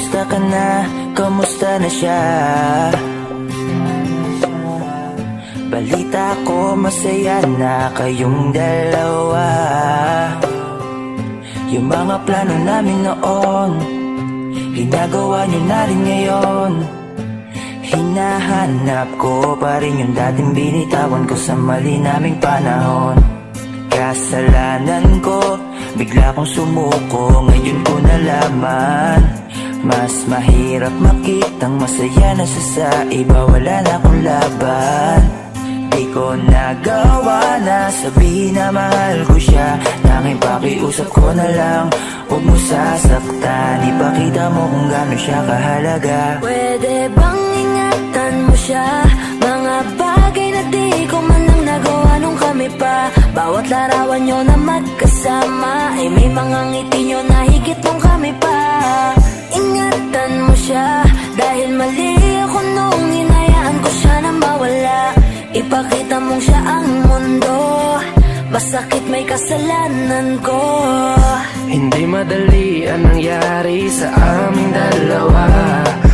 Kamusta ka na? Kamusta na siya? Balita ko masaya na kayong dalawa. Yung mga plano namin noon, ginagawa niyo na rin ngayon. Hinahanap ko pa rin yung dating binitawan ko sa mali naming panahon. Kasalanan ko, bigla kong sumuko, ngayon ko nalaman. Mas mahirap makitang masaya na siya sa iba, wala na akong laban. Di ko nagawa na sabihin na mahal ko siya, tanging pakiusap ko na lang, huwag mo sasaktan. Ipakita mo kung gaano siya kahalaga. Pwede bang ingatan mo siya? Mga bagay na di ko man lang nagawa nung kami pa. Bawat larawan nyo na magkasama ay may mga ngiti nyo na higit nung kami pa. Ingatan mo siya dahil mali ako nung hinayaan ko siya na mawala. Ipakita mong siya ang mundo, masakit may kasalanan ko. Hindi madali ang nangyari sa aming dalawa.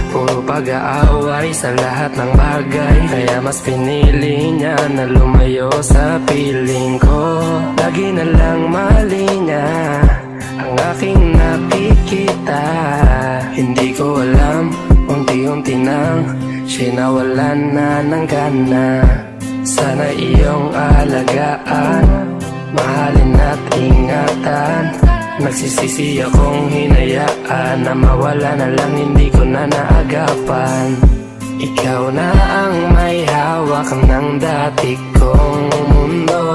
Puro pag-aaway sa lahat ng bagay, kaya mas pinili niya na lumayo sa piling ko. Lagi na lang mali niya ang aking nakikita. Hindi ko alam, unti-unti nang sinawalan na ng gana. Sana iyong alagaan, mahalin at ingatan. Nagsisisi akong hinayaan na mawala na lang, hindi ko na naagapan. Ikaw na ang may hawak ng dati kong mundo.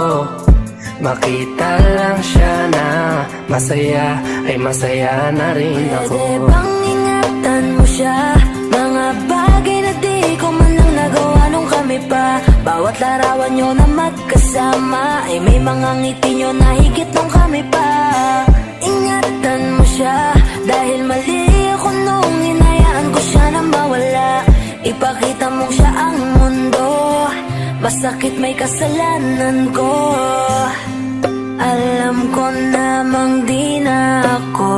Makita lang siya na masaya, ay masaya na rin ako. Pwede bang ingatan mo siya? Mga bagay na di ko man lang nagawa nung kami pa. Bawat larawan nyo na magkasama ay may mga ngiti nyo na higit nung kami pa. Ingatan mo siya dahil mali ako nung hinayaan ko siya na mawala. Ipakita mong siya ang mundo, masakit may kasalanan ko. Alam ko namang di na ako.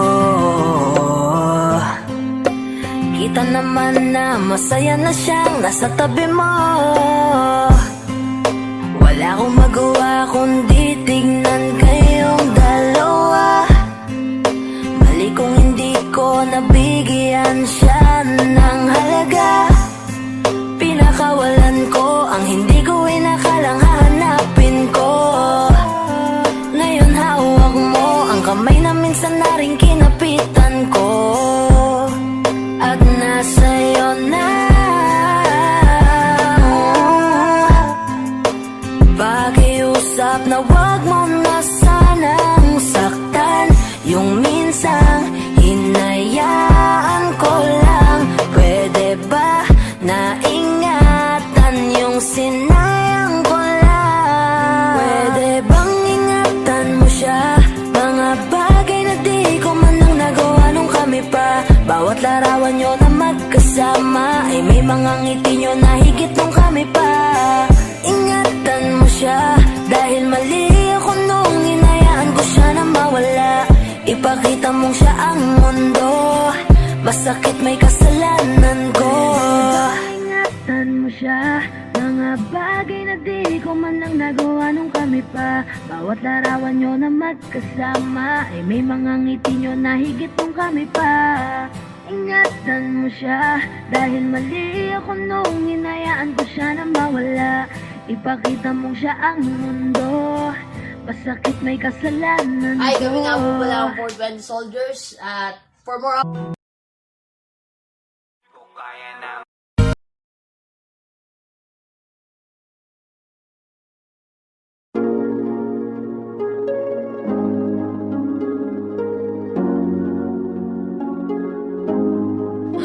Kita naman na masaya na siyang nasa tabi mo. Wala akong magawa kundi tignan kayong dalawa. Mali kung hindi ko nabigyan siya ng halaga. Pinakawalan ko ang hindi ko inakalang hahanapin ko. Ngayon hawak mo ang kamay na minsan na rin kinapitan ko. At nasa'yo na pakiusap na wag mo na sanang saktan. Yung minsang hinayaan ko lang. Pwede ba na ingatan yung sinayang ko lang? Pwede bang ingatan mo siya? Mga bagay na di ko man lang nagawa nung kami pa. Bawat larawan nyo na magkasama ay may mga ngiti nyo na higit nung kami pa. Ingatan mo siya dahil mali ako nung hinayaan ko siya na mawala. Ipakita mong siya ang mundo, masakit may kasalanan ko. Ingatan mo siya, mga bagay na di ko man lang nagawa nung kami pa. Bawat larawan nyo na magkasama ay may mga ngiti nyo na higit nung kami pa. Ingatan mo siya dahil mali ako nung hinayaan ko siya na mawala. Ipakita mong siya ang mundo, masakit may kasalanan ko. Ay, gawin nga po pala ang Fort Bend Soldiers at for more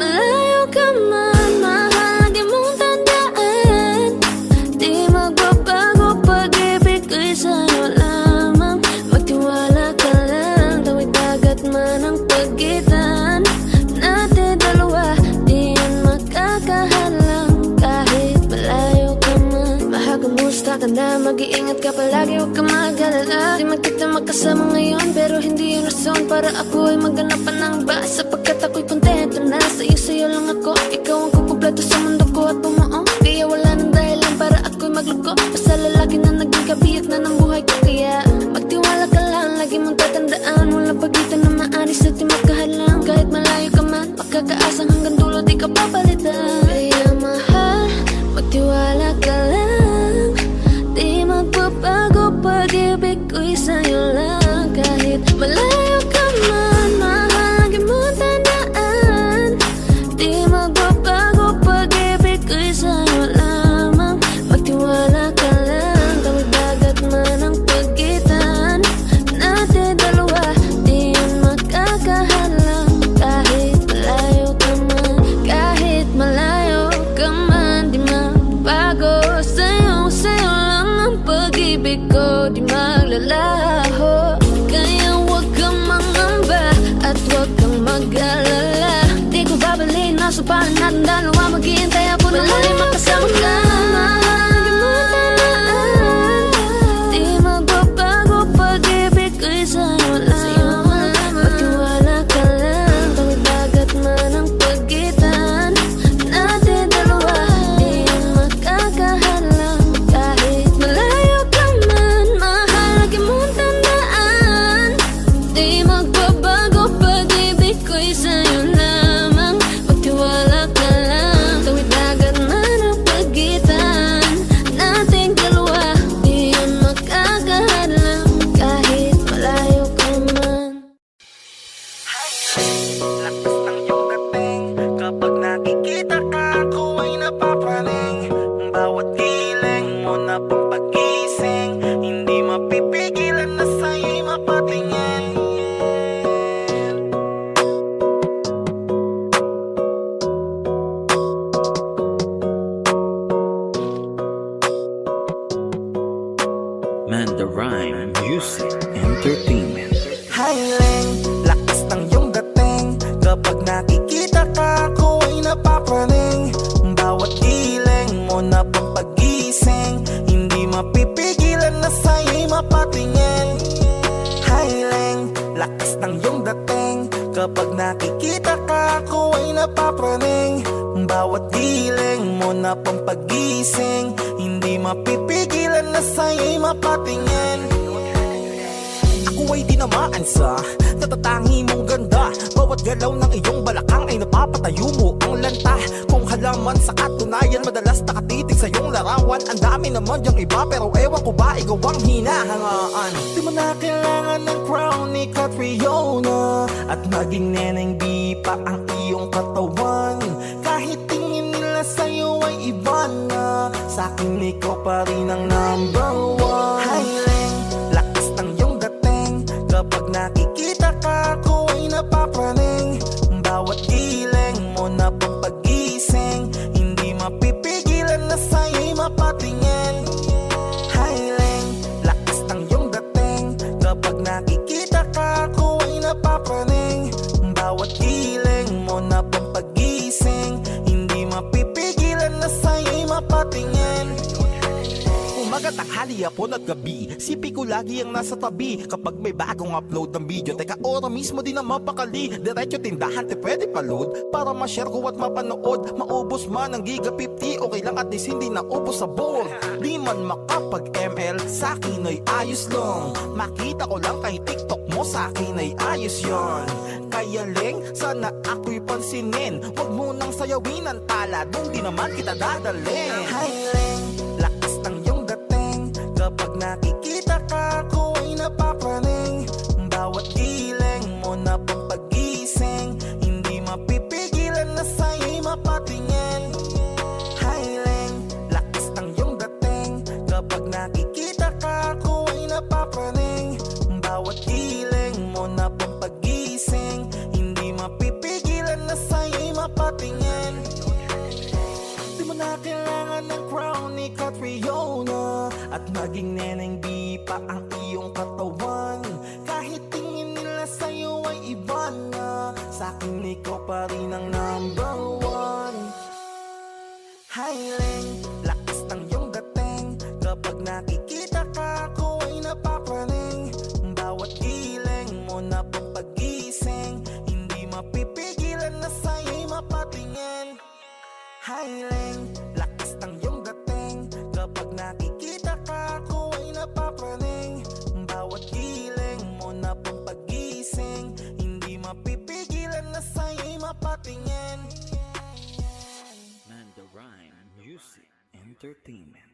Malayo ka man, mahal, di mong tandaan. Di magbabago, pag-ibig ko'y sa'yo lamang. Magtiwala ka lang, tawid dagat man ang pagitan. Tanda, mag-iingat ka palagi, huwag ka mag-alala. Di man kita makasama ngayon, pero hindi yun rason para ako ay maghanap pa ng iba. Sapagkat ako'y kontento na sa'yo lang ako. Ikaw ang kukumpleto sa mundo ko at bumuo. Kaya wala nang dahilan para ako'y magluko. Basta lalaki na naging kabiyak na ng buhay ko. Kaya magtiwala ka lang, lagi mong tatandaan. Walang pagitan na maaris at di magkahalang. Kahit malayo ka man, makakaasang hanggang dulo di ka papalitan. Kaya mahal, magtiwala ka lang. Di magbabago, pag-ibig ko'y sa'yo lang. Kahit malayo ka man, mahal, lagi mong tandaan. Di magbabago, pag-ibig ko'y sa'yo lamang. Magtiwala ka lang, tawid dagat man ang pagitan natin dalawa, di yun makakahalang. Kahit malayo ka man, kahit malayo ka man, di magbago. Sa'yo lang ang pag-ibig ko, di maglalaho. Kaya huwag kang mangamba at huwag kang mag-alala. Di ko babalik, nasa pahan natin dalawa. Maghihintay ako na muli makasama ka. Lagi mo tandaan, di magbabago, pag-ibig ko'y sa'yo lamang. Magtiwala ka lang, tawid dagat man ang pagitan natin dalawa, di yun makakahalang. Kahit malayo ka man, mahal, lagi mong tandaan. Di magbabago, pag-ibig ko'y sa'yo lamang. Magtiwala ka lang, tawid dagat man ang pagitan nating dalawa, di yun makakahalang. Kahit malayo ka man. Lakas ng iyong dating, kapag nakikita ka, ako ay napapraning. Bawat giling mo na pang pagising, hindi mapipigilan na sa'yo'y mapatingin. Mandarine Music Entertainment. Highland, lakas ng iyong dating, kapag nakikita ka, ako ay napapraning. Bawat giling mo na pang pagising, hindi mapipigilan na sa'yo'y mapatingin. Highland, lakas ng iyong dating, kapag nakikita ka, ako ay napapraning. Bawat giling mo na pang pagising, hindi mapipigilan na sa'yo'y mapatingin. Ako ay tinamaan sa natatangi mong ganda. Bawat galaw ng iyong balakang ay napapatayo mo ang lanta. Kung halaman sa katunayan, madalas nakatitig sa iyong larawan. Ang dami naman yung iba, pero ewan ko ba ikaw ang hinahangaan. Di mo na kailangan ng crown ni Catriona, at maging neneng di pa ang iyong katawan. Kahit tingin nila sa'yo ay iba na, sa'kin ikaw pa rin ang number one. Highland, lakas ng iyong dating, kapag nakikita ka, ako ay napapraning. Bawat giling mo na pang pagising, hindi mapipigilan na sa'yo'y mapatingin. Highland, lakas ng iyong dating, kapag nakikita ka, ako ay napapraning. Bawat giling mo na pang pagising, hindi mapipigilan na sa'yo'y mapatingin. Umaga, tanghali, hapon at gabi, sipi ko lagi ang nasa tabi. Kapag may bagong upload ng video, teka ora mismo di na mapakali. Diretso tindahan, te pwede pa-load, para ma-share ko at mapanood. Maubos man ang giga 50, okay lang at least hindi na ubos sa board. Di man makapag-ML, sa'kin ay ayos lang. Makita ko lang kay TikTok mo, sa'kin ay ayos yon. Kaya Leng, sana ako'y pansinin, wag mo nang sayawin ang tala, dun di naman kita dadalhin. Hi Leng, lakas ng iyong dating, kapag nakikita ka, ako ay napapraning. Bawat giling mo na pang pagising, hindi mapipigilan na sa'yo'y mapatingin. Hi Leng, lakas ng iyong dating, kapag nakikita ka, ako ay napapraning. Bawat giling mo na pang pagising, hindi mapipigilan na sa'yo'y mapatingin. Di mo na kailangan ng crown ni Catriona, at maging neneng di pa ang iyong katawan. Kahit tingin nila sa'yo ay iba na, sa'kin ikaw pa rin ang number one. Hi Leng, lakas ng iyong dating, kapag nakikita ka, ako ay napapraning. Bawat giling mo na pampagising, hindi mapipigilan na sa'yo'y mapatingin. Highling, lakas ng iyong dating. Kapag nakikita ka, ako ay napapraning. Bawat giling mo na pampagising, hindi mapipigilan na sa'yo'y mapatingin. Manda Rhyme Music Entertainment.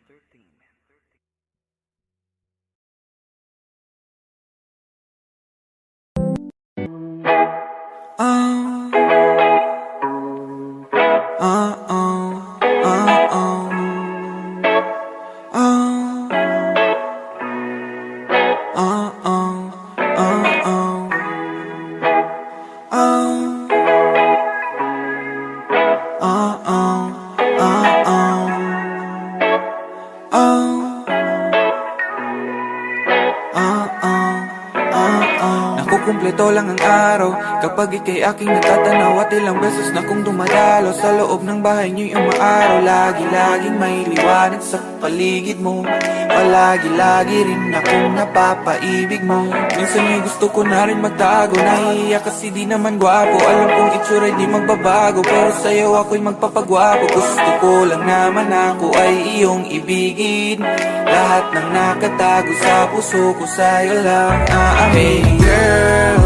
Nakukumpleto lang ang araw kapag ika'y aking natatanaw. At ilang beses na kong dumadalo sa loob ng bahay niyo'y umaaraw. Lagi-laging may liwanag sa paligid mo, palagi-lagi rin akong napapaibig mo. Minsan ay gusto ko na rin magtago, nahihiya kasi di naman gwapo. Alam kong itsura'y di magbabago, pero sa'yo ako'y magpapagwapo. Gusto ko lang naman ako ay iyong ibigin. Lahat ng nakatago sa puso ko sa'yo lang aamin. Hey girl,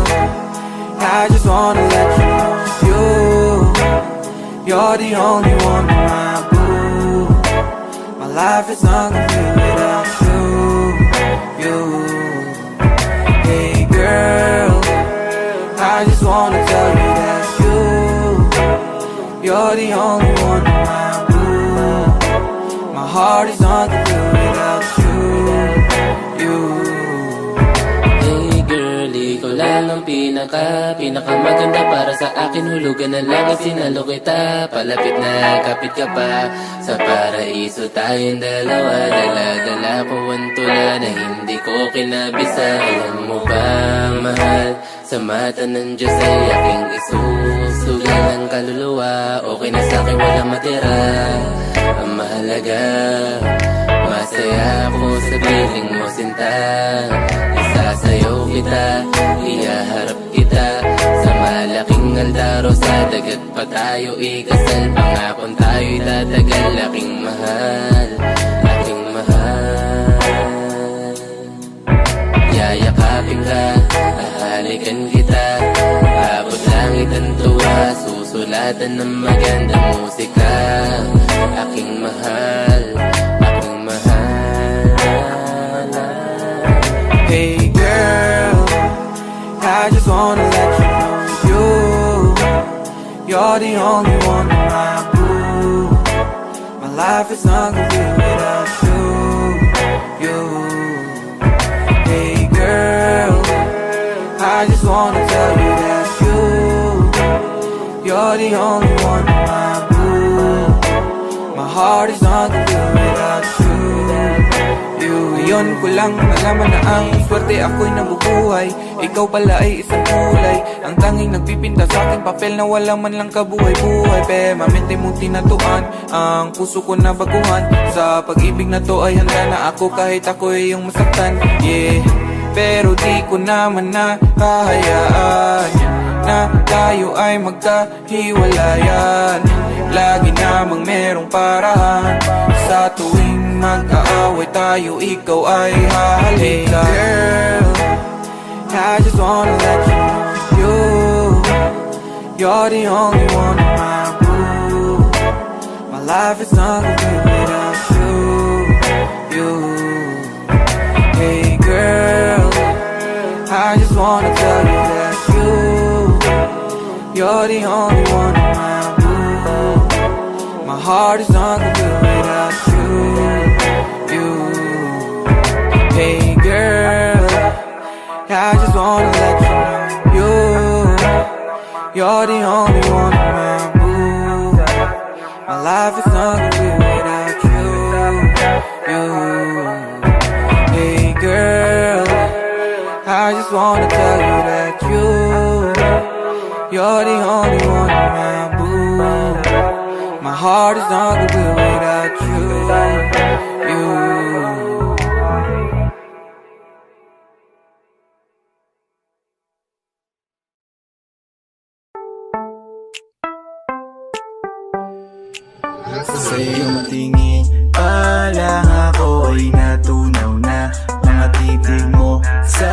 I just wanna let you know you're the only one, my boo. My life is not complete without you. Hey girl, I just wanna tell you that you're the only one, my boo. My heart is not complete without you. Hey girl, ikaw lang ang pinakamaganda para sa akin. Hulugan na lang at sinalo kita. Palapit na, kapit ka pa. Sa paraiso tayong dalawa. Dala-dala ko ang tula na hindi ko kinabisa. Alam mo ba, mahal, sa mata ng Diyos ay aking isusugal ang kaluluwa. Okay na sa'kin, walang matira. Ang mahalaga, masaya ako sa piling mo, sinta. Isasayaw kita, iyaharap kita sa malaking aldaro. Sa dagat pa tayo ikasal, pangakon tayo'y tatagal. Aking mahal, aking mahal. Yayakapin ka, hahalikan kita, abot langit ang tuwa, susulatan ng magandang musika. Aking mahal, aking mahal. Hey girl, I just wanna let you know you're the only one, my boo. My life is not complete without you. Hey girl, I just wanna tell you that you're the only one, my boo. My heart is not complete without you. Ngayon ko lang nalaman na ang swerte ako'y nabubuhay. Ikaw pala ay isang kulay, ang tanging nagpipinta sa aking papel na wala man lang kabuhay-buhay. Permanente mong tinatuan ang puso ko na baguhan. Sa pag-ibig na to ay handa na ako kahit ako ay iyong masaktan. Yeah, pero di ko naman nakahayaan na tayo ay magkahiwalayan. Lagi namang merong parahan, sa tuwing mag-aaway tayo, ikaw ay hahalika. Hey girl, I just wanna let you know you're the only one, my boo. My life is not complete without you. Hey girl, I just wanna tell you that you're the only one, my boo. My heart is not complete without you. Hey girl, I just wanna let you know you're the only one, my boo. My life is not complete without you. Hey girl, I just wanna tell you that you're the only one, my boo. My heart is not complete without you. Sa iyong tingin pa lang ako ay natunaw na. Mga titig mo sa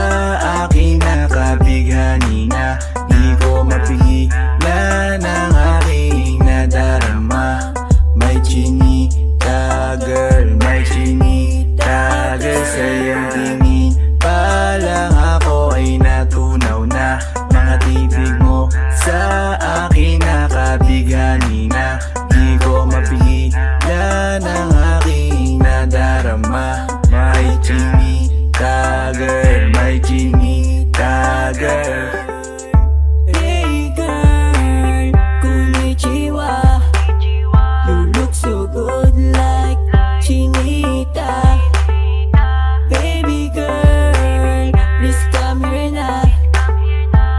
akin nakabighani na. Di ko mapigilan ang aking nadarama. May chinita girl, may chinita girl. Sa iyong tingin pa lang ako ay natunaw na. Mga titig mo sa akin nakabighani na. Di ko mapigilan ang aking nadarama. May chinita girl, may chinita girl. Hey girl, konnichiwa. You look so good like Chinita. Baby girl, please come here na.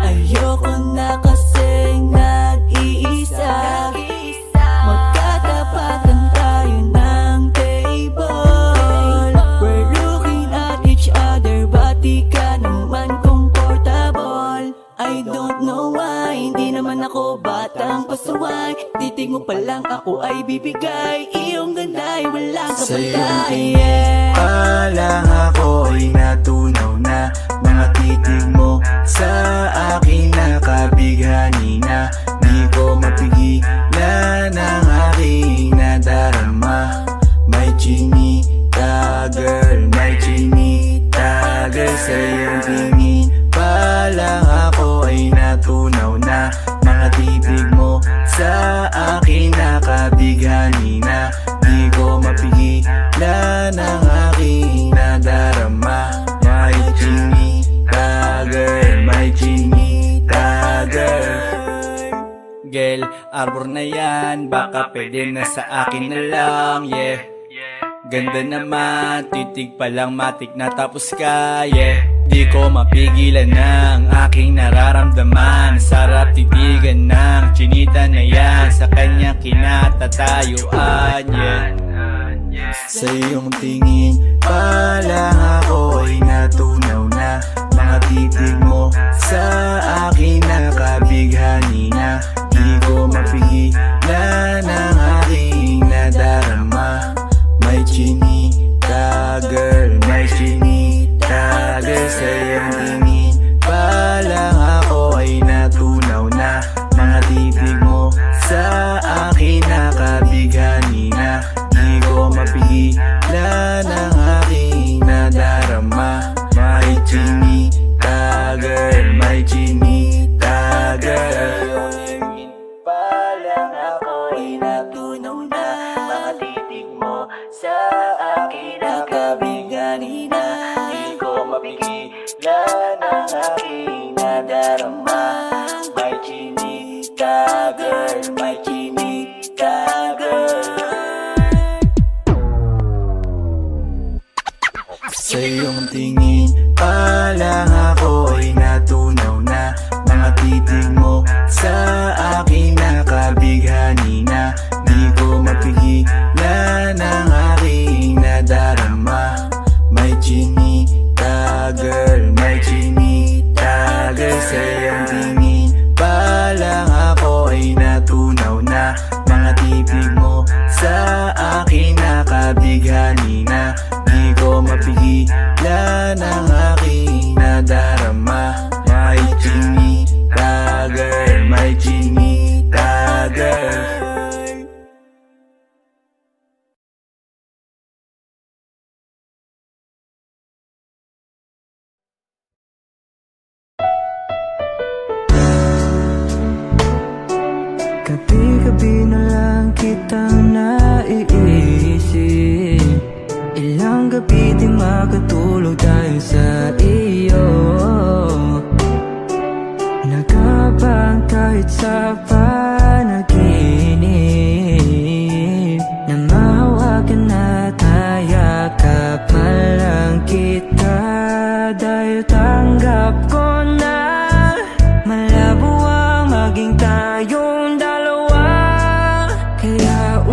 Ayoko na kasing nag-iisa. Magkatapatan tayo ng table. We're looking at each other, but di ka naman comfortable. I don't know why, hindi naman ako batang pasuway. Titig mo pa lang ako ay bibigay. Iyong ganda ay walang Sa iyong kapatay. tingin pa lang ako ay natunaw na. Mga titig mo sa akin nakabighani na. Di ko mapigilan ang aking nadarama. May chinita girl, may chinita girl. Sa iyong tingin pa lang ako ay natunaw na. Mga titig mo sa akin nakabighani na. Di ko mapigilan ang aking nadarama. May chinita girl, may chinita girl. Girl, arbor na yan, baka pwede na sa akin na lang, yeah. Ganda naman, titig pa lang matik na tapos ka, yeah. Di ko mapigilan ng aking nararamdaman. Sarap titigan ng chinita na yan. Sa kanya kinatatayuan, yeah. Sa iyong tingin pa lang ako ay natunaw na. Mga titig mo sa akin nakabighani na. Di ko mapigilan ang aking nadarama. May chinita girl, may chinita girl. Sa iyong tingin pa lang ako ay natunaw na. Mga titig mo sa akin nakabighani na. Di ko mapigilan ang aking nadarama. May chinita girl, may chinita girl. Pa lang ako ay natunaw na. Mga titig mo sa akin nakabighani na. Di ko mapigilan ang aking nadarama. May chinita girl, may chinita girl. Sa iyong tingin pa lang ako ay natunaw na. Mga titig mo sa akin nakabighani na. Di ko mapigilan ang aking nadarama. May chinita girl, may chinita girl. Sa iyong tingin pa lang ako ay natunaw na. Mga titig mo sa akin nakabighani na. Di ko mapigilan ang aking nadarama. May chinita girl, may chinita girl. Gabi-gabi na lang kitang naiisip. Ilang gabi di makatulog dahil sa iyo. Nagkabang kahit sa panaginip, na mahawakan at hayakap man lang kita. Dahil tanggap ko na malabo ang maging tayong dalawa. Kaya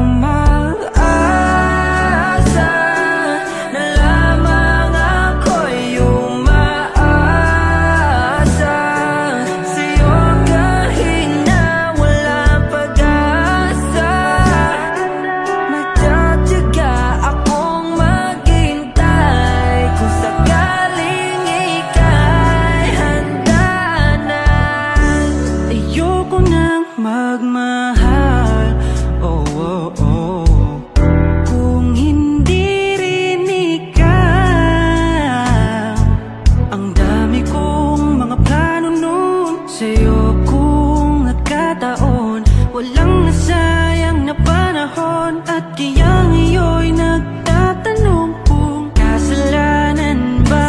At kaya ngayon'y nagtatanong kung kasalanan ba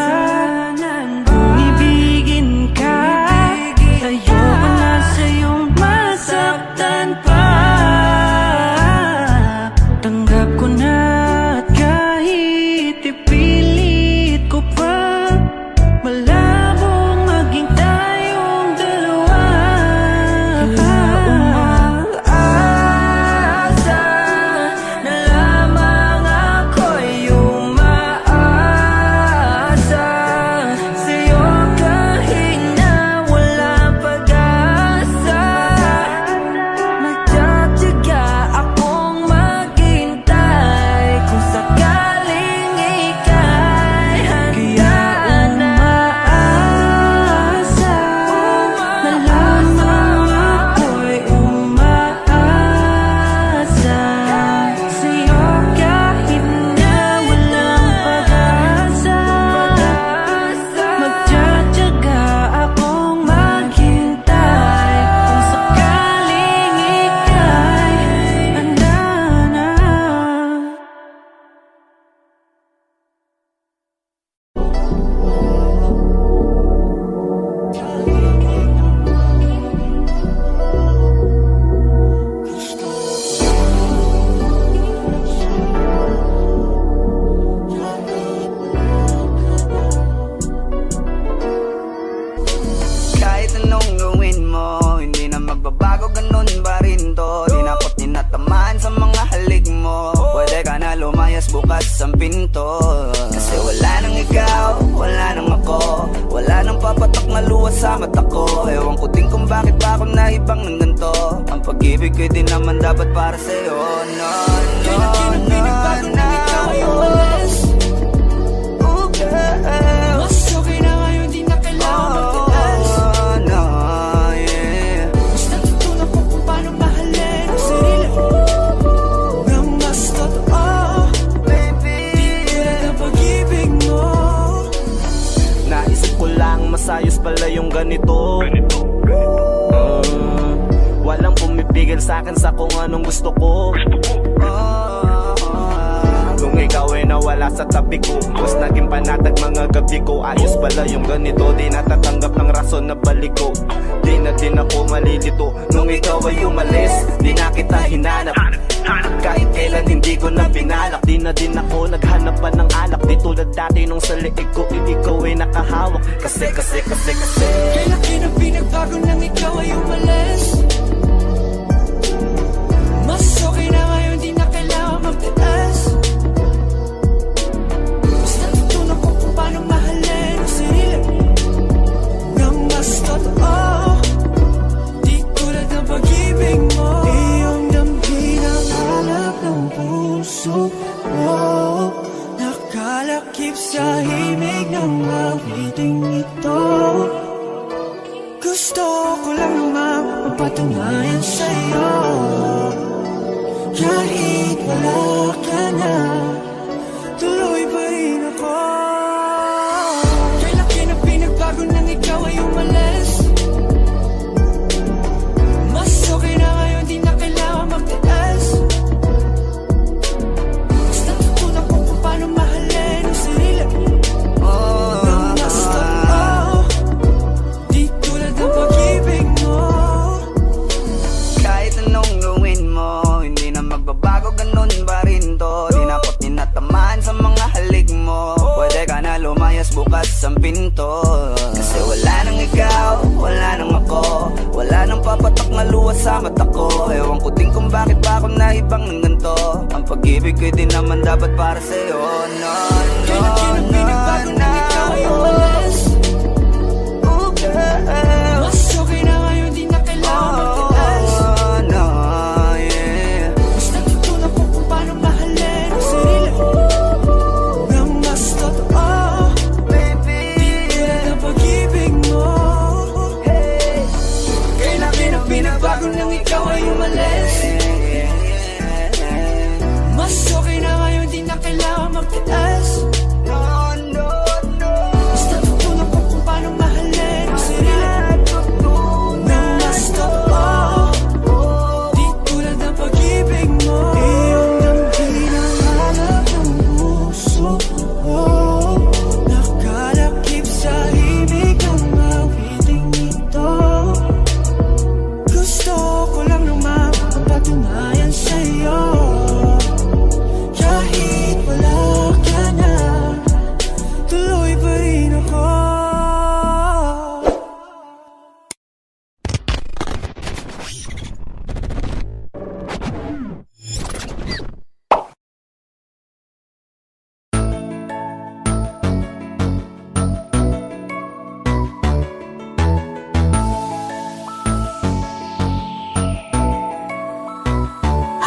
kung ibigin ka. Ayoko na sa'yong masaktan pa. Tanggap ko na at kahit ipilit ko pa, malabong maging tayong dalawa. Umaasa na lamang ako'y umaasa sa'yo kahit na walang pag-asa. Magtsatsaga akong maghintay kung sakaling ika'y handa na. Umaasa na lamang ako'y umaasa sa'yo kahit na walang pag-asa. Magtsatsaga akong maghintay kung sakaling ika'y handa na. Kahit anong gawin mo, hindi na magbabago, ganun pa rin to. Di na ako't tinatamaan sa mga halik mo. Pwede ka na lumayas, bukas ang pinto. Kasi wala nang ikaw, wala nang ako, wala nang papatok na luha sa mata ko. Ewan ko din kung bakit ba ako naibang ng ganito. Ang pag-ibig ko'y di naman dapat para sa'yo. No, no, no, no. Oh, girl. Mas okay na ngayon, di na kailangan magtaas. Oh, no, yeah. Mas natutunan ko kung paano mahalin ang sarili nang mas totoo. Baby, Tulad ng pag-ibig mo. Naisip ko lang masayos pala yung ganito. Walang pumipigil sa'kin sa kung anong gusto ko. Kung ikaw ay nawala sa tabi ko, mas naging panatag mga gabi ko. Ayos pala yung ganito, di natatanggap ng rason na balik ko. Di na din ako malilito nung ikaw ay umalis. Di na kita hinanap, kahit kailan hindi ko na pinalak. Di na din ako naghanap pa ng alak. Di tulad dati nung sa liig ko, ikaw ay nakahawak. Kasi Kailan pinagbago nang ikaw ay umalis? Mas okay na ngayon, di na kailangan magtaas. Mas natutunan ko kung paano mahalin ang sarili nang mas totoo. Di tulad ng pag-ibig mo. Iyong damhin ang hanap ng puso mo. Nakalakip sa himig ng awiting ito. Gusto ko lang naman magpatunayan sa'yo, kahit wala ka na, tuloy pa rin ako. Kailan pinagbago nang ikaw ay umalis? Mas okay na ngayon, di na kailangan magtaas. Mas natutunan ko kung paano mahalin ang sarili nang mas totoo. Di tulad ng pag-ibig mo. kahit anong gawin mo, hindi na magbabago, ganun pa rin to. Di na ako't tinatamaan sa mga halik mo. Pwede ka na lumayas, bukas ang pinto. Kasi wala nang ikaw, wala nang ako, wala nang papatok na luha sa mata ko. Ewan ko din kung bakit ba ako naibang ng ganito. Ang pag-ibig ko'y di naman dapat para sa'yo. No, no, Kailan no, pinagbago nang ikaw ay umalis? Oh, girl. Mas okay na ngayon, di na kailangan magtaas. Oh, no, yeah. Mas natutunan ko kung paano mahalin ang sarili nang mas totoo. Baby, Di tulad ng pag-ibig mo. Kailan pinagbago nang ikaw ay umalis? Mas okay na ngayon, di na kailangan magtaas. no,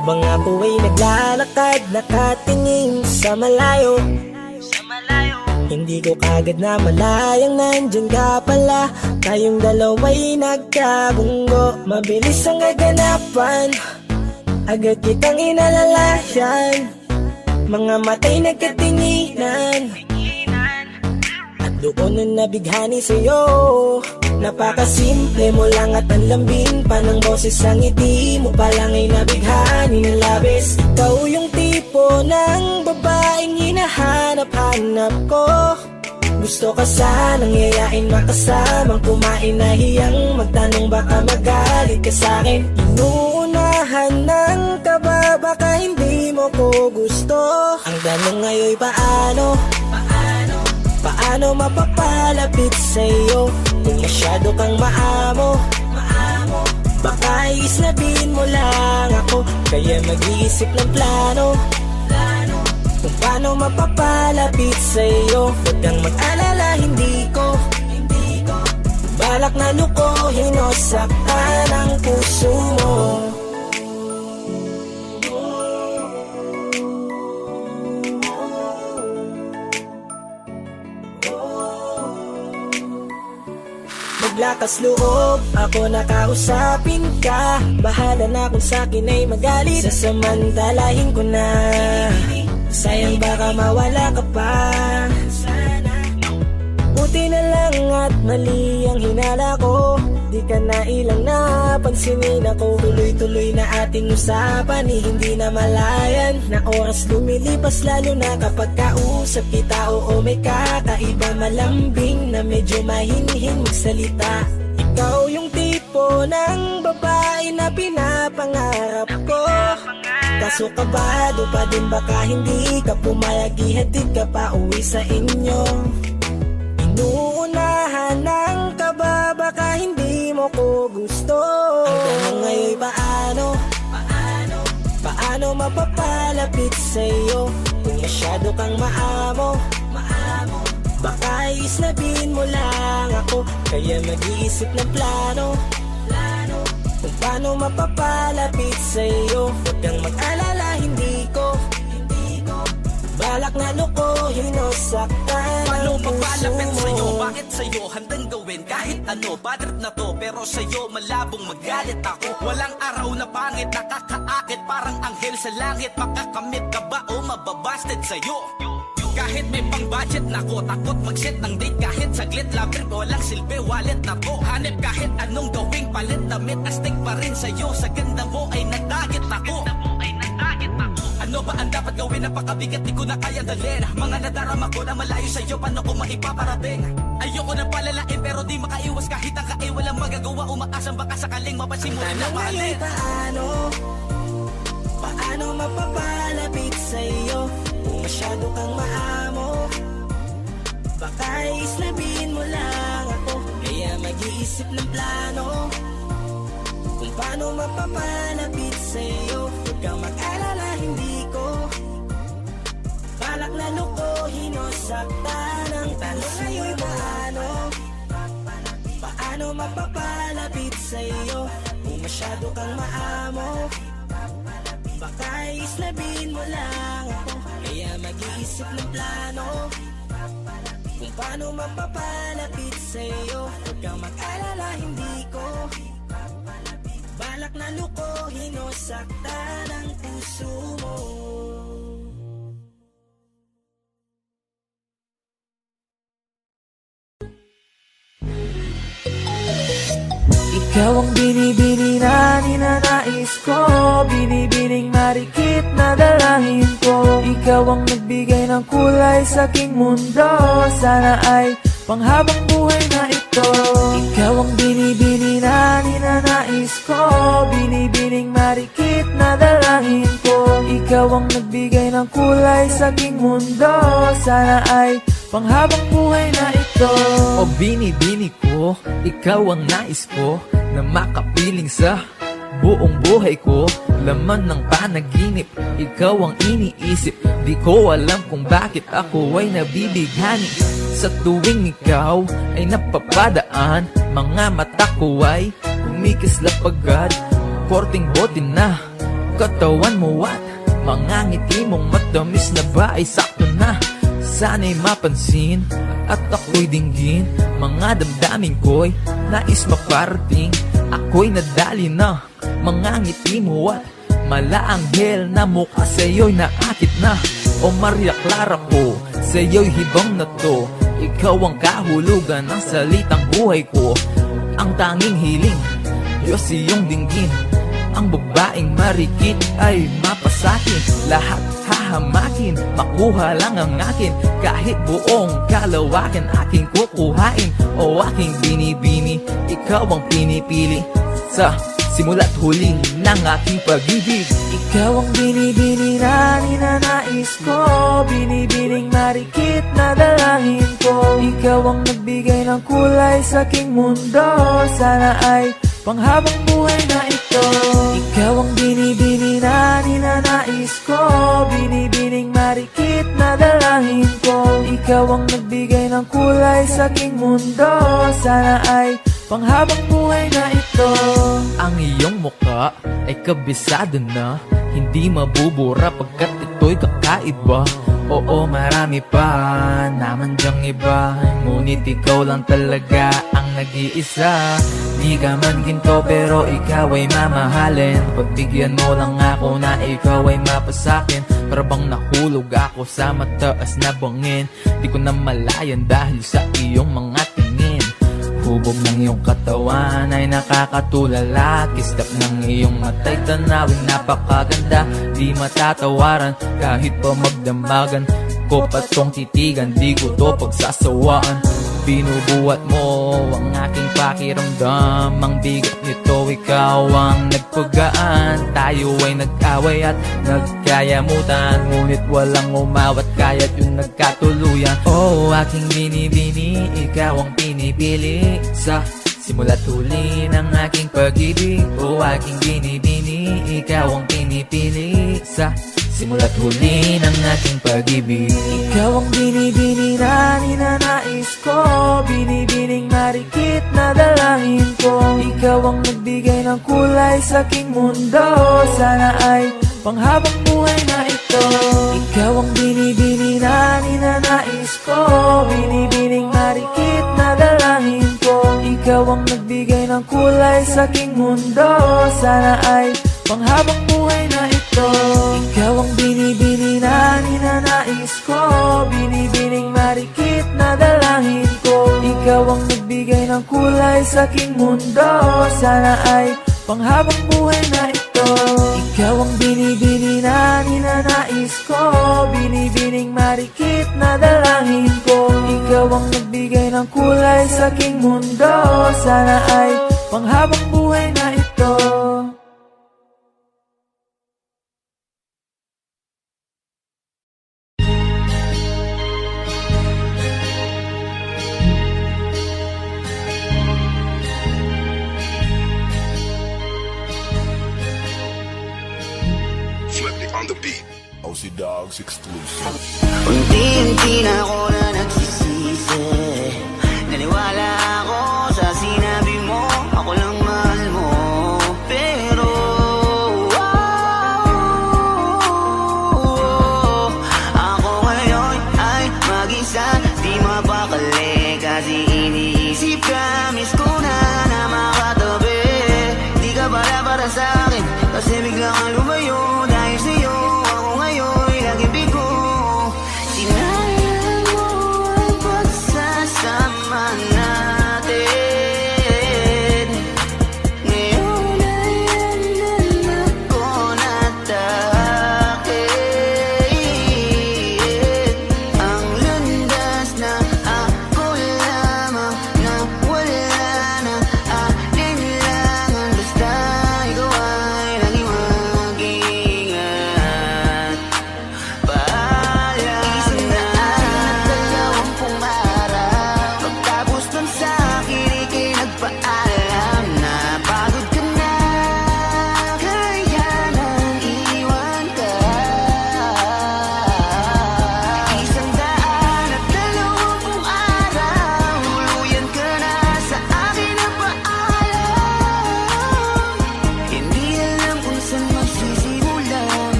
Habang ako ay naglalakad, nakatingin sa malayo, hindi ko kagad na malayang nandyan ka pala. Tayong dalawa'y nagkabunggo, mabilis ang aganapan, agad kitang inalalayan. Mga matay nagkatinginan, at doon na nabighani sa'yo. Napakasimple mo lang at ang lambing pa ng boses. Ang ngiti mo pa lang ay nabighani ng labis. Ikaw yung tipo ng babaeng hinahanap-hanap ko. Gusto ka sanang yayain, makasamang kumain, nahiyang magtanong baka magalit ka sa'kin. Inuunahan ng kaba, baka hindi mo ko gusto. Ang tanong ngayon paano? Paano mapapalapit sa'yo kung masyado kang maamo? Baka isnabin mo lang ako, kaya mag-iisip ng plano kung paano mapapalapit sa'yo. Huwag kang mag-alala, hindi ko balak na lukohin o saktan ang puso mo. Maglakas loob, ako nakausapin ka. Bahala na kung sa'kin ay magalit, sasamantalahin ko na. Sayang baka mawala ka pa. Buti na lang at mali ang hinala ko, di ka na ilang napansinin ako. Tuloy-tuloy na ating usapan, hindi na malayan. Na oras lumilipas lalo na kapag kausap kita. Oo, may kakaiba, malambing na medyo mahinhin magsalita. Ikaw yung tipo ng babae na pinapangarap ko. Kaso kabado pa din, baka hindi ka pumayag, ihatid ka pa uwi sa inyo. Inuunahan ng kaba, baka hindi mo ko gusto. Ang tanong ngayon paano? Paano mapapalapit sa'yo kung masyado kang maamo? Baka isnabin mo lang ako, kaya mag-iisip ng plano kung paano mapapalapit sa'yo. Huwag kang mag-alala, hindi ko balak na lukohin o saktan Paano ang puso papalapit sa'yo? mo. Bakit sa'yo? Handang gawin kahit ano. Bad trip na to, pero sa'yo malabong magalit ako. Walang araw na pangit, nakakaakit parang anghel sa langit. Makakamit ka ba o mababasted sa'yo? Kahit may pang budget na ko, takot mag-set ng date kahit saglit. Love trip, walang silbi, wallet na to. Hanip kahit anong gawing palit, damit astig pa rin sa'yo. Sa ganda mo ay nagdagit ako. Ano ba ang dapat gawin? Napakabigat, di ko na kaya dalhin. Mga nadarama ko na malayo sa'yo, paano ko maipaparating? Ayoko na palalain pero di makaiwas kahit ang kain. Walang magagawa, umaasang baka sakaling mapasimulan na mahalin. Paano mapapalapit sa'yo kung masyado kang maamo? Baka islabin mo lang ako, kaya mag-iisip ng plano kung paano mapapalapit sa'yo. Huwag kang mag-alala, hindi ko balak na lukohin o saktan ang tanong ngayon paano mapapalapit sa'yo kung masyado kang maamo? Baka islabin mo lang ako, kaya mag-iisip ng plano kung paano mapapalapit sa'yo. Huwag kang mag-alala, hindi ko balak na lukohin o saktan ang puso mo. Ikaw ang binibini na ninanais ko, binibining marikit na dalangin ko. Ikaw ang nagbigay ng kulay sa aking mundo, sana ay panghabang buhay na ito. Ikaw ang binibini na ninanais ko, binibining marikit na dalangin ko. Ikaw ang nagbigay ng kulay sa aking mundo, sana ay panghabang buhay na ito. O binibini ko, ikaw ang nais ko na makapiling sa buong buhay ko. Laman ng panaginip, ikaw ang iniisip. Di ko alam kung bakit ako ay nabibighani. Sa tuwing ikaw ay napapadaan, mga mata ko ay kumikislap agad. Korting bote na katawan mo at mga ngiti mong matamis na ba ay sakto na. Sana'y mapansin at ako'y dinggin, mga damdamin ko'y nais maparating. Ako'y nadali na mga ngiti mo at malaanghel na mukha sa'yo'y naakit na. O Maria Clara ko, sa'yo'y hibang na to. Ikaw ang kahulugan ng salitang buhay ko. Ang tanging hiling, Diyos iyong dinggin. Ang babaeng marikit ay mapasakin. Lahat hahamakin, makuha lang ang akin. Kahit buong kalawakan aking kukuhain. O aking binibini, ikaw ang pinipili. Sa simula't huli ng aking pag-ibig. Ikaw ang binibini na ninanais ko, binibining marikit na dalangin ko. Ikaw ang nagbigay ng kulay sa aking mundo, sana ay panghabang buhay na ito. Ikaw ang binibini na ninanais ko, binibining marikit na dalangin ko. Ikaw ang nagbigay ng kulay sa aking mundo, sana ay panghabang buhay na ito. Ang iyong muka ay kabisado na, hindi mabubura pagkat ito'y kakaiba. Oo, marami pa naman dyang iba, ngunit ikaw lang talaga ang nag-iisa. Di ka man ginto pero ikaw ay mamahalin. Pagbigyan mo lang ako na ikaw ay mapasakin. Para bang nahulog ako sa mataas na bangin. Di ko na malayan dahil sa iyong mga tingin. Hubog ng iyong katawan ay nakakatulala. Kislap ng iyong matay tanawin napakaganda. Di matatawaran kahit pa magdamagan ko pa tong titigan, di ko to pagsasawaan. Binubuhat mo ang aking pakiramdam. Ang bigat nito, ikaw ang nagpagaan. Tayo ay nag-away at nagkayamutan, ngunit walang umawat kaya't yung nagkatuluyan. Oh, aking binibini, ikaw ang pinipili. Sa simula't huli ng aking pag-ibig. Oh, aking binibini, ikaw ang pinipili. Sa simula't huli ng aking pag-ibig. Ikaw ang binibini na ninanais ko, binibining marikit na dalangin ko. Ikaw ang nagbigay ng kulay sa aking mundo, sana ay panghabang buhay na ito. Ikaw ang binibini na ninanais ko, binibining marikit na dalangin ko. Ikaw ang nagbigay ng kulay sa aking mundo, sana ay panghabang buhay na ito. Ikaw ang binibini na ninanais ko, binibining marikit na dalangin ko. Ikaw ang nagbigay ng kulay sa aking mundo, sana ay panghabang buhay na ito. Ikaw ang binibini na ninanais ko, binibining marikit na dalangin ko. Ikaw ang nagbigay ng kulay sa aking mundo, sana ay panghabang buhay na ito. OC Dogs exclusive. Unti-unti na ako na nagsisisi. Naniwala ako sa sinabi mo, ako lang mahal mo. Pero ako ngayon ay mag-isa, di mapakali. Kasi iniisip ka, miss ko na makatabi. Di ka pala para sa'kin, kasi bigla kang lumayo. Dahil sa'yo sinayang mo ang pagsasama natin.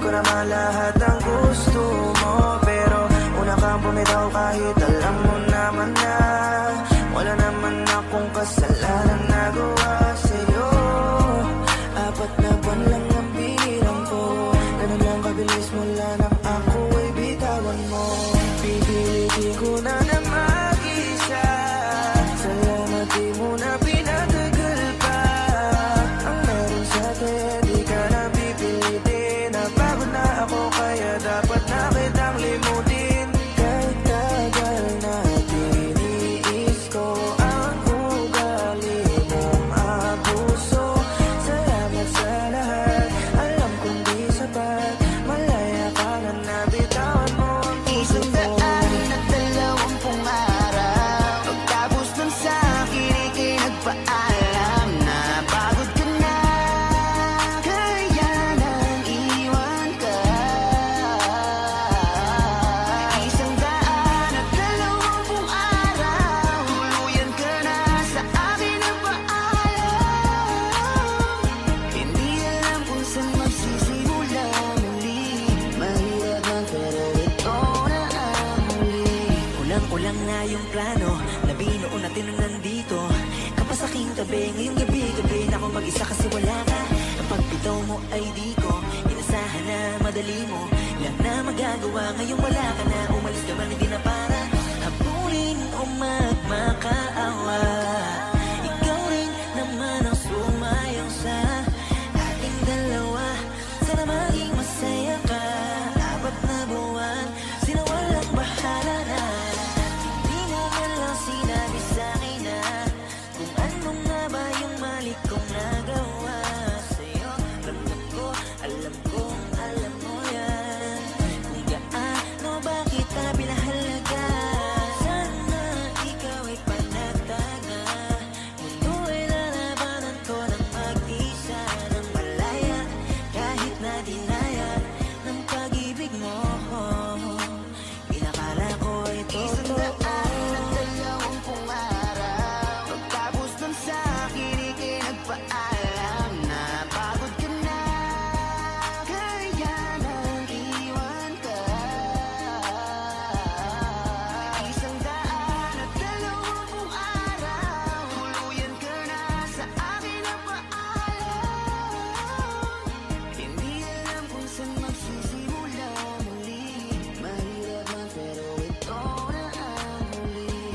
ko naman lahat ng gusto mo. Pero una kang bumitaw kahit alam mo naman na wala naman akong kasalanan nagawa sa'yo. 4 na buwan lang ang bilang ko, ganun lang kabilis mula nang ako ay bitawan mo. Pipilitin ko na mag-isa, salamat di mo na pinatagal pa. Ang meron sa'tin, di ka na pipilitin. Napagod na ako kaya dapat na kitang limutin. Kahit tagal natin, iis ko ang ugali mong abuso. Salamat sa lahat, alam kong di sapat. Malaya ka na nabitawan mo ang puso ko. 120 araw, pagtapos nun sa'kin ika'y nagpaalam na pagod ka na, kaya nang iwan ka. 120 araw, tuluyan ka na sa akin nagpaalam. Hindi alam kung saan magsisimula muli. Mahirap man pero ito na ang huli. Ulang-ulang na yung plano na binuon natin nung nandito ka pa sa aking tabi. Ngayong gabi-gabi na ako mag-isa kasi wala ka. Kapag bitaw mo ay di ko inasahan na madali mo lang na magagawa. Ngayong wala ka na, umalis ka man hindi na para habulin o magmakaawa. Ikaw rin naman ang sumayaw sa ating dalawa. Sana maging masaya ka. 4 na buwan, sinawalang bahala na. Hindi mo man lang sinabi sa'kin na kung ano nga ba yung mali kong nagawa sa'yo. Ramdam ko, alam kong alam mo yan. Kung gaano ba kita pinahalaga. Sana ikaw ay panatag na. Mundo ay lalabanan ko ng mag-isa ng malaya. Kahit na dinaya ng pag-ibig mo, pinakala ko ay totoo. 120 araw, pagtapos nun sa'kin ika'y nagpaalam na pagod ka na, kaya nang iwan ka. 120 araw, tuluyan ka na sa akin nagpaalam. Hindi alam kung saan magsisimula muli. Mahirap man pero ito na ang huli.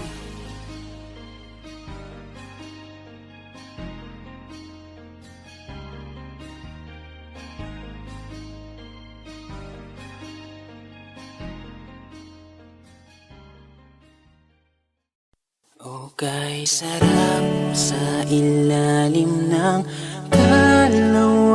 Okay, sarap sa ilalim ng kalawakan.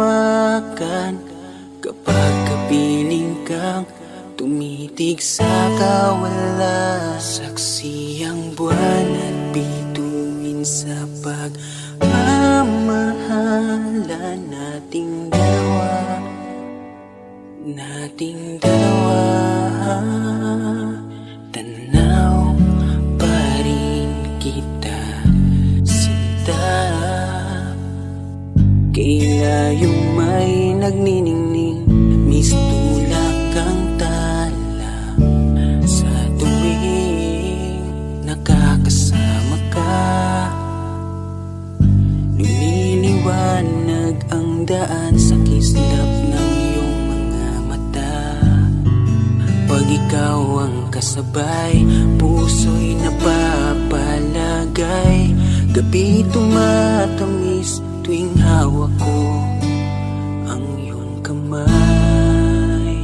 Kapag kapiling kang tumitig sa kawala. Saksi ang buwan at bituin sa pagmamahala nating dalawa. Nating dalawa. Tanaw pa rin kita, sinta. Kailayong may nagniningning, mistulak ang tala. Sa tuwing nakakasama ka, lumiliwanag ang daan sa kislap ng iyong mga mata. Pag ikaw ang kasabay, puso'y napapalagay. Gabi tumatamis tuwing hawak ko ang iyong kamay.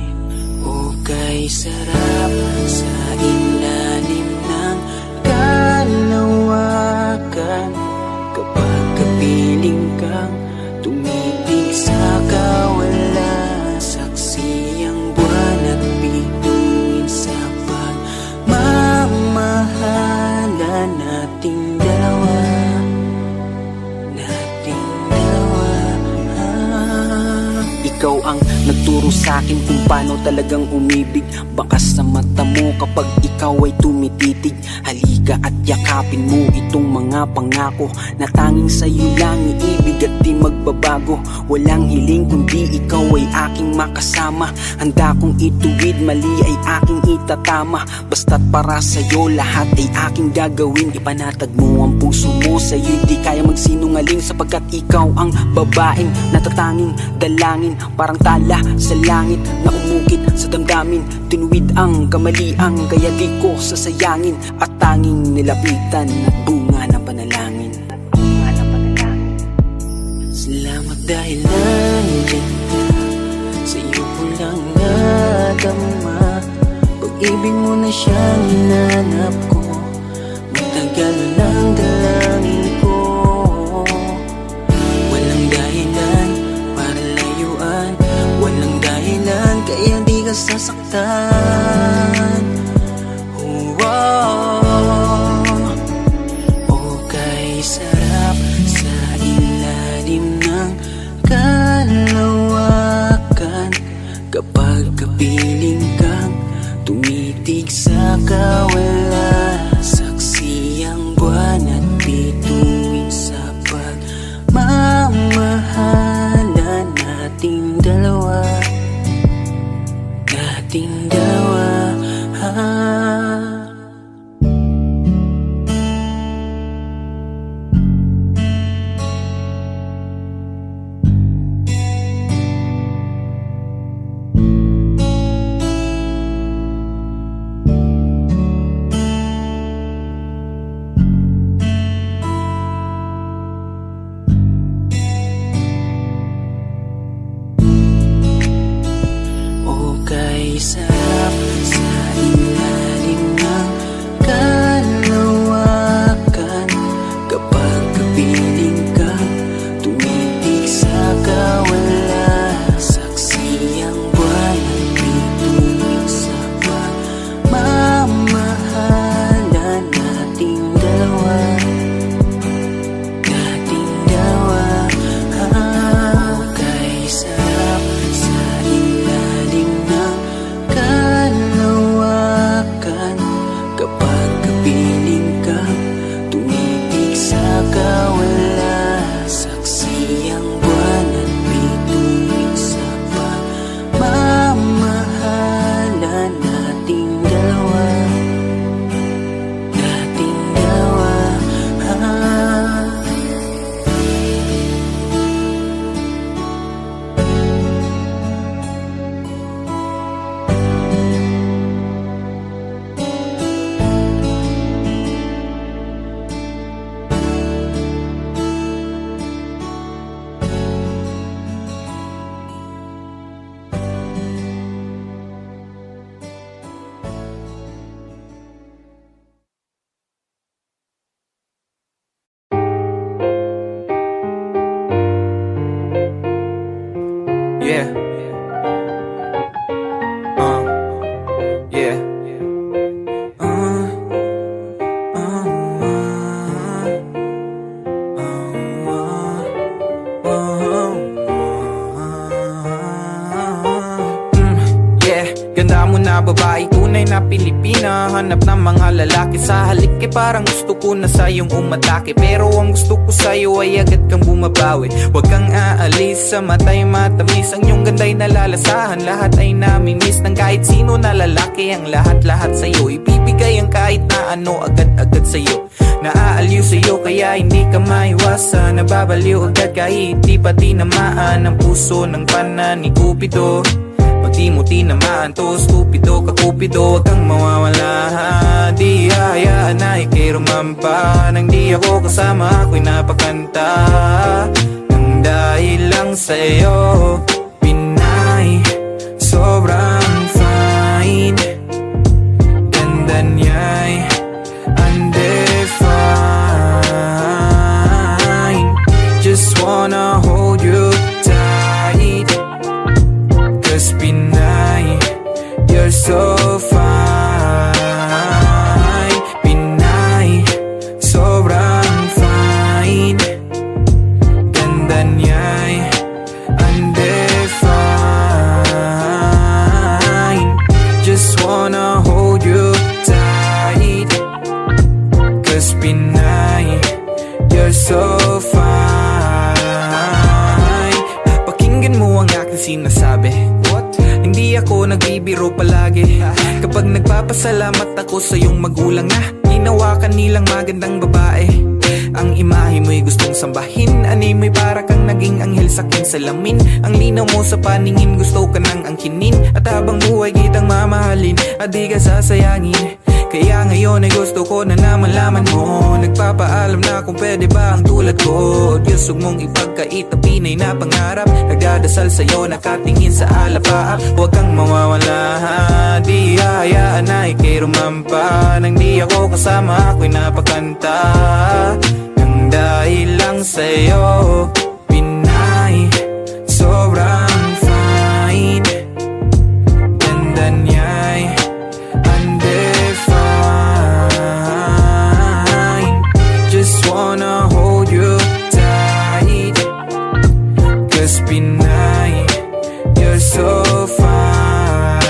O kay sarap sa ilalim ng kalawakan. Kapag kapiling kang tumitig sa kawalan. Saksi ang buwan at bituin sa pagmamahala nating dalawa. Nating dalawa. Nagturo sa'kin kung paano talagang umibig. Bakas sa mata mo kapag ikaw ay tumititig. Halika at yakapin mo itong mga pangako na tanging sa'yo lang iibig at di magbabago. Walang hiling kundi ikaw ay aking makasama. Handa kong ituwid, mali ay aking itatama. Basta't para sa'yo lahat ay aking gagawin. Ipanatag mo ang puso mo, sa'yo hindi kaya magsinungaling. Sapagkat ikaw ang babaeng natatanging dalangin. Parang tala sa langit na umukit sa damdamin. Tinuwid ang kamaliang kaya di ko sasayangin. At tanging nilapitan at bunga ng panalangin. Salamat dahil nandiyan ka. Sa iyo ko lang nadama. Pag-ibig mo na siyang hinanap ko. Matagal ng dalangin ko. Walang dahilan para layuan. Walang dahilan kaya di ka sasaktan. Okay, sarap sa ilalim ng kalawakan. Kapag kapiling kang tumitig sa kawalan. Saksi ang buwan at bituin sa pagmamahalan nating dalawa. Nating dalawa. Okay, sarap sa ilalim ng kalawakan. Kapag kapiling kang tumitig sa kawalan. Saksi ang buwan at bituin sa pagmamahalan nating dalawa. Nating dalawa. Okay, sarap sa ilalim ng kalawakan. Kapag kapiling kang tumitig sa kawalan. Saksi ang buwan at bituin sa pagmamahalan nating dalawa. Nating dalawa. Yeah. Yeah. Yeah. Ganda mo na babae, tunay na Pilipina. Hanap ng mga lalaki sa halik eh parang gusto ko na sayong umatake. Pero ang gusto ko sa'yo ay agad kang bumabawi. Huwag kang aalis, sa mata'y matamis. Ang iyong ganda'y nalalasahan, lahat ay namimiss ng kahit sino na lalaki. Ang lahat-lahat sa'yo, ibibigay ang kahit na ano, agad-agad sa'yo. Naaaliw sa'yo kaya hindi ka maiwasan. Nababaliw agad kahit di pa tinamaan ang puso ng pana ni Cupido. Pag di mo tinamaan to, stupido ka Cupido. Huwag kang mawawala, di hahayaan na ikay rumampa. Nang di ako kasama, ako'y napakanta. Nang dahil lang sa'yo, Pinay, sobrang fine. Ganda niya'y undefined. Just wanna hold you tight. Cause Pinay, you're so fine. Pinay, sobrang fine. Ganda niya'y undefined. ako nagbibiro palagi kapag nagpapasalamat ako sa iyong magulang na ginawa ka nilang magandang babae. Ang imahe mo'y gustong sambahin, ani mo'y para kang naging anghel sa aking salamin. Ang linaw mo sa paningin, gusto ka nang angkinin, at habang buhay kitang mamahalin at di ka sasayangin. Kaya ngayon ay gusto ko na malaman mo, nagpapaalam na kung pwede ba ang tulad ko. Diyos, huwag mong ipagkait na Pinay na pangarap, nagdadasal sa'yo, nakatingin sa alapaap. Huwag kang mawawala, di hahayaan na ikay rumampa. Nang di ako kasama, ako'y napakanta nang dahil lang sa'yo. Pinay, sobrang fine, ganda niya'y undefined. Just wanna hold you tight, 'cause Pinay, you're so fine.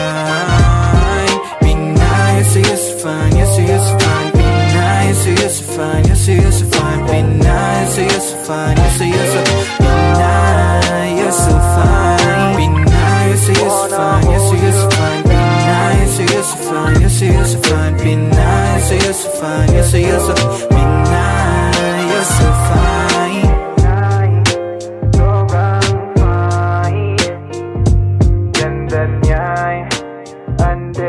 Pinay, you're so fine, you're so fine. Pinay, you're so fine, you're so fine. Pinay, you're so fine, you're so Pinay, you're so fine. Pinay, you're so fine, you're so fine. Pinay, you're so fine, you're so fine. Pinay, you're so fine, you're so Pinay, you're so fine. Ganda niya'y undefined.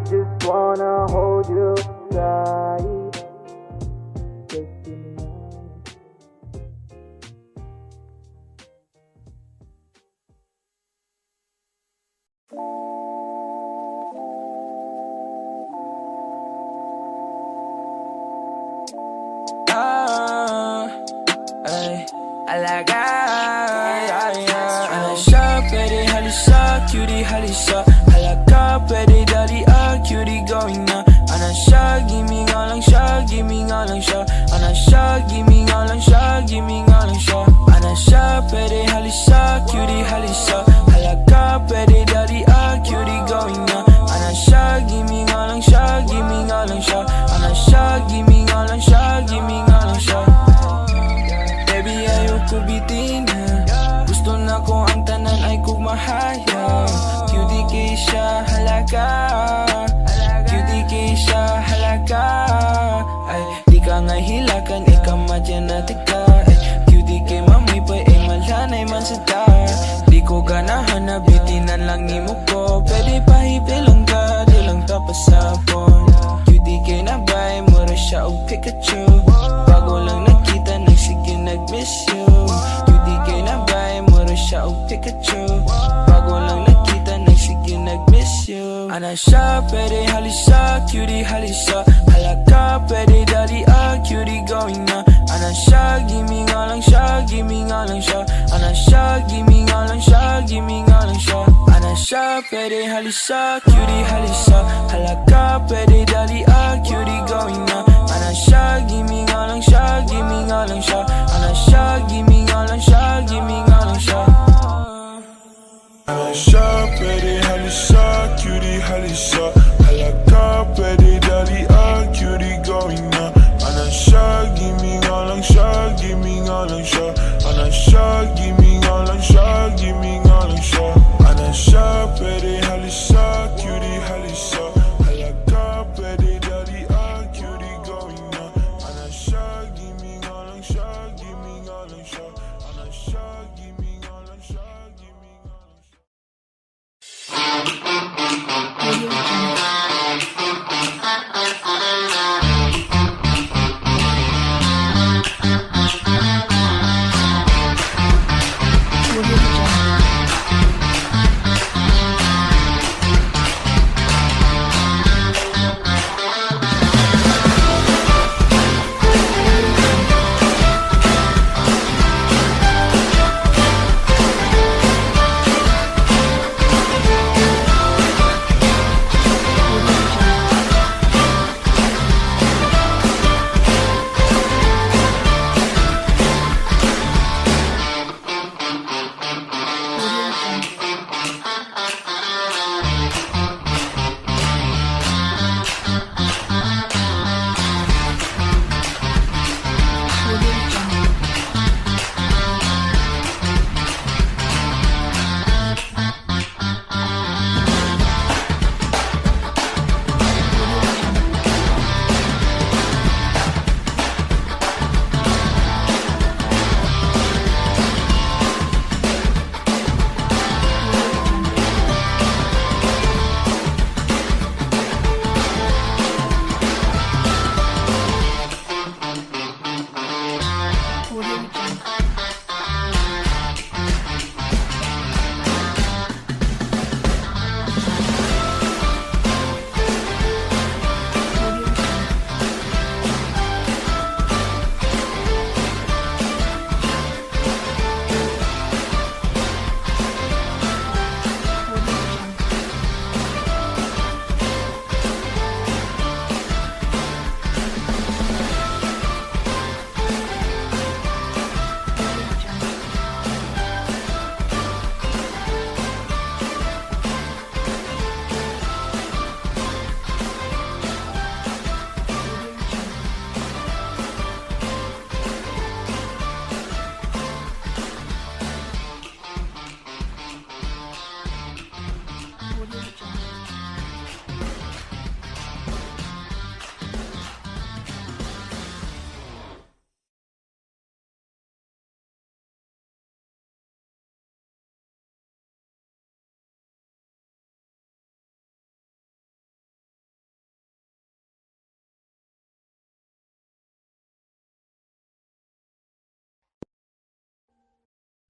Just wanna hold you tight. Alasha, pwede halisa, cutie halisa. Halaka, pwede dali cutie going na. Anasha, gimme nga lang siya, gimme nga lang siya. Anasha, gimme nga lang siya, gimme nga lang siya. Anasha, pwede halisa, cutie halisa. Halaka, pwede dali cutie going na. Anasha, gimme nga lang siya, gimme nga lang siya. Anasha, gimme nga lang siya, gimme nga lang siya. Baby, ayoko bitin na. Gusto na ko ang tanan ay kugmahaya. Cutie kay siya, halaka. Cutie kay siya, halaka. Ay, di ka nga hilakan, ikaw madyanati ka. Ay, cutie kay mamay pa, ay malanay man sa ta. Di ko ganahan na bitinan lang ni mo ko. Pwede pahipilang ka, di lang tapasapon. Cutie kay nabay, mura siya o Pikachu. Bago lang nakita, nagsige nag-miss you. Cutie kay nabay, mura siya o Pikachu. Bago lang nakita, nagsige nag-miss you. Anasha, pwede halisa, cutie halisa. Halaka, pwede dali cutie going na. Anasha, gimme nga lang siya, gimme nga lang siya. Anasha, gimme nga lang siya, gimme nga lang siya. Anasha, pwede halisa, cutie halisa. Halaka, pwede dali cutie going na. Anasha, gimme nga lang siya, gimme nga lang siya. Anasha, gimme nga lang siya, gimme nga lang siya. Anasha, pwede halisa, cutie halisa. Halaka, pwede dali cutie going na. Anasha, gimme nga lang siya, gimme nga lang siya. Anasha, gimme nga lang siya, gimme nga lang siya. Anasha, pwede halisa, cutie halisa. Halaka, pwede dali cutie going na. Anasha, gimme nga lang siya, gimme nga lang siya.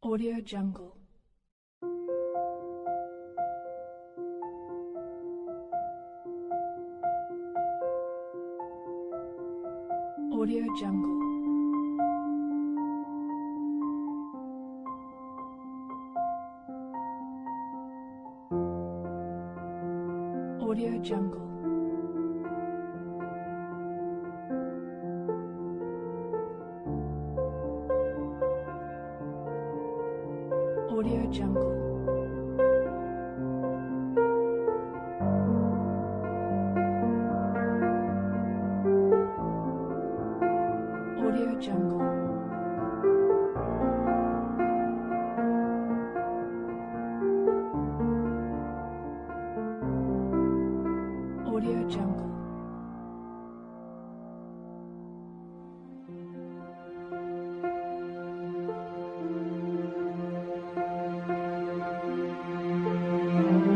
Audio Jungle. Audio Jungle. Audio Jungle. Audio Jungle. Audio Jungle. Audio Jungle.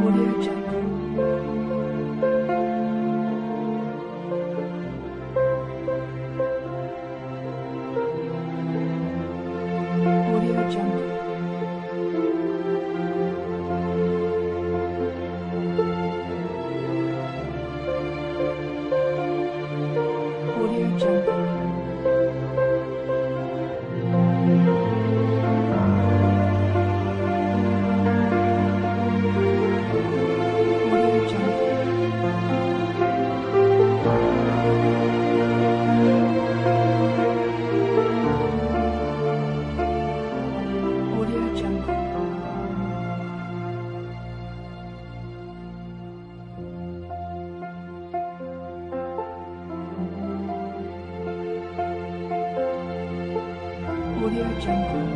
Audio Jungle. Audio Jungle. Audio Jungle. Audio Jungle. Audio Jungle. Audio Jungle.